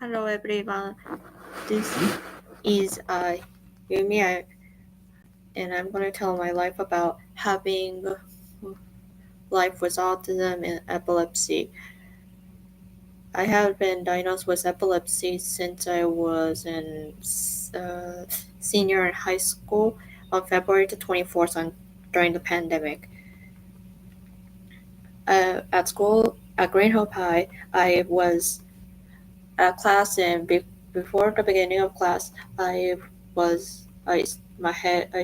Hello everyone, this is Yumi, and I'm going to tell my life about having life with autism and epilepsy. I have been diagnosed with epilepsy since I was in senior in high school on February the 24th during the pandemic. At school at Green Hope High, I was at class and before the beginning of class I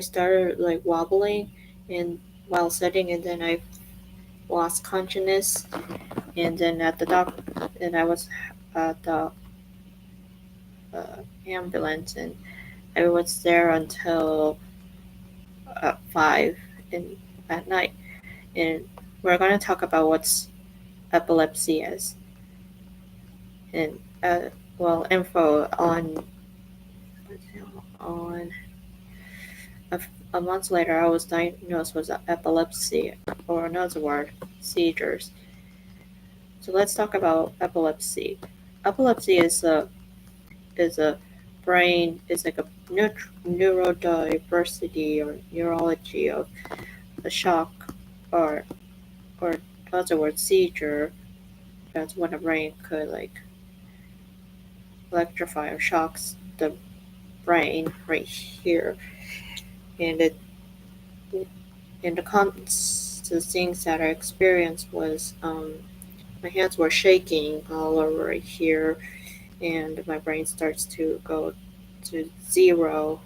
started like wobbling and while sitting, and then I lost consciousness, and then I was at the ambulance, and I was there until 5 at night. And we're going to talk about what's epilepsy is, and info on a month later, I was diagnosed with epilepsy, or another word, seizures. So let's talk about epilepsy. Epilepsy is a brain is like a neurodiversity or neurology of a shock, or other word, seizure. That's when a brain could like electrify or shocks the brain right here, and it and the things that I experienced was my hands were shaking all over right here, and my brain starts to go to zero,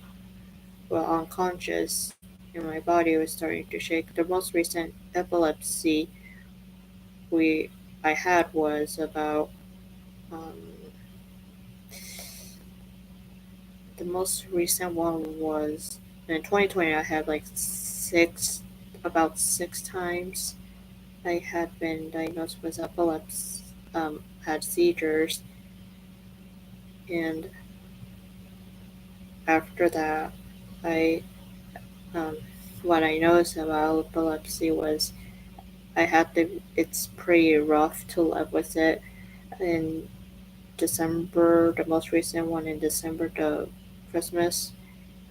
well, unconscious, and my body was starting to shake. The most recent epilepsy we I had was about um, the most recent one was in 2020. I had like about six times I had been diagnosed with epilepsy, had seizures, and after that, I um, what I noticed about epilepsy was it's pretty rough to live with it. In December, the most recent one in December, the Christmas,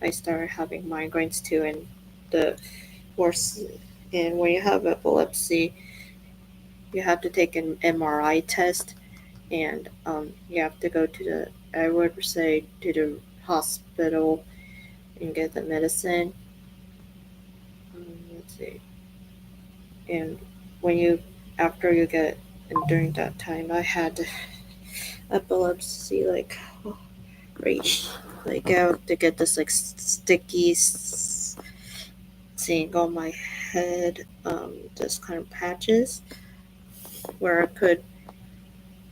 I started having migraines too, and the worst. And when you have epilepsy, you have to take an MRI test, and you have to go to I would say to the hospital and get the medicine. Let's see. And when you after you get and during that time, I had epilepsy right, like I have to get this like sticky thing on my head, just kind of patches where I could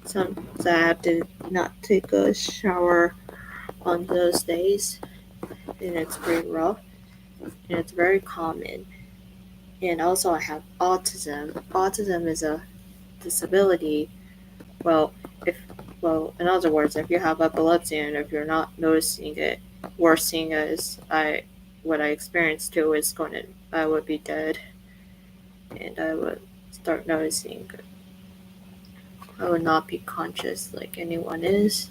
some that I had to not take a shower on those days, and it's pretty rough, and it's very common. And also, I have autism. Autism is a disability. Well, if in other words, if you have epilepsy and if you're not noticing it, worst thing is what I experienced too is I would be dead, and I would start noticing I would not be conscious like anyone is.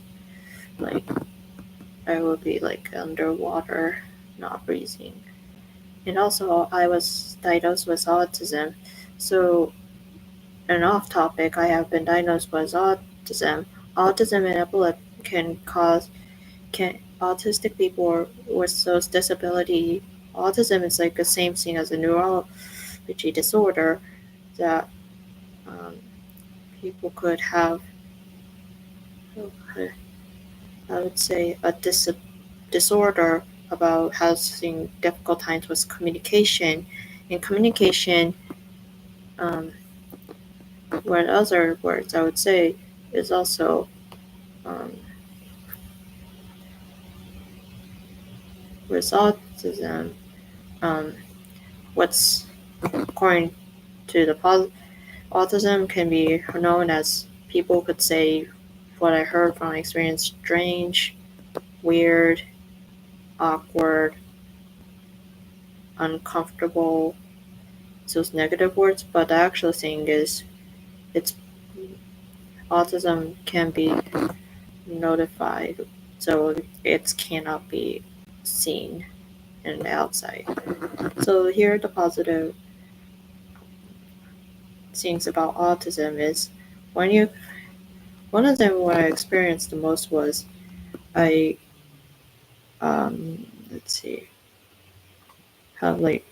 Like I would be like underwater, not breathing. And also, I was diagnosed with autism. So, an off topic, I have been diagnosed with autism. Autism and epilepsy can autistic people with those disability. Autism is like the same thing as a neurology disorder that um, people could have. I would say a disorder about having difficult times with communication, and communication. Um, What other words I would say is also um, with autism. Um, what's according to the autism can be known as, people could say, what I heard from my experience, strange, weird, awkward, uncomfortable. Those negative words, but the actual thing is, it's autism can be notified, so it cannot be seen in the outside. So here are the positive things about autism is when you one of them what I experienced the most was I let's see have like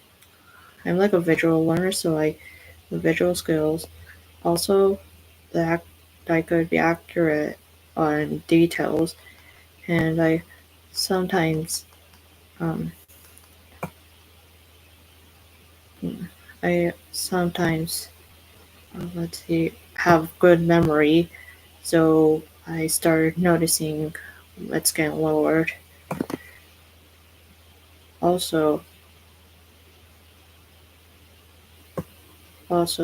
I'm like a visual learner, so I visual skills also that I could be accurate on details, and sometimes um, I sometimes let's see have good memory, so I started noticing it's getting lowered. Also,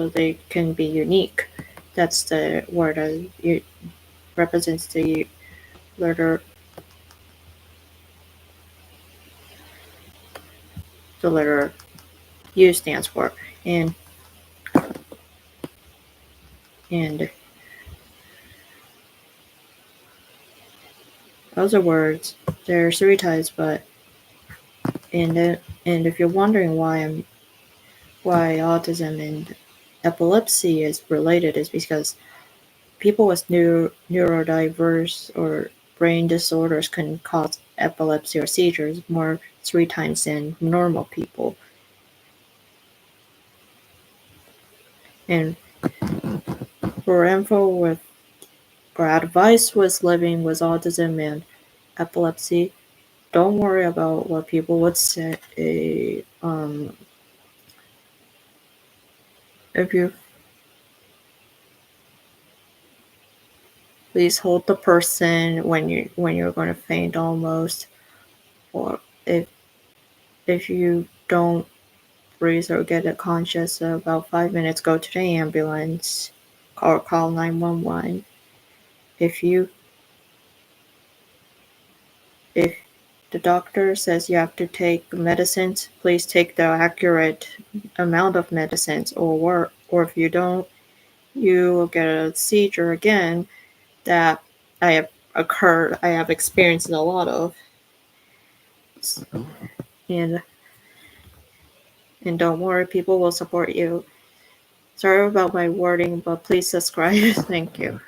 they can be unique. That's the word that it represents the letter the letter U stands for, and and those are words. There are three types, but and if you're wondering why autism and epilepsy is related, is because people with neurodiverse or brain disorders can cause epilepsy or seizures more 3 times than normal people. And for info with or advice with living with autism and epilepsy, don't worry about what people would say. If you please hold the person when you're going to faint almost, or if you don't breathe or get conscious in about 5 minutes, go to the ambulance or call 911. If you if the doctor says you have to take medicines, please take the accurate amount of medicines, or if you don't, you will get a seizure again. That I have experienced a lot of, and don't worry, people will support you. Sorry about my wording, but please subscribe. Thank you.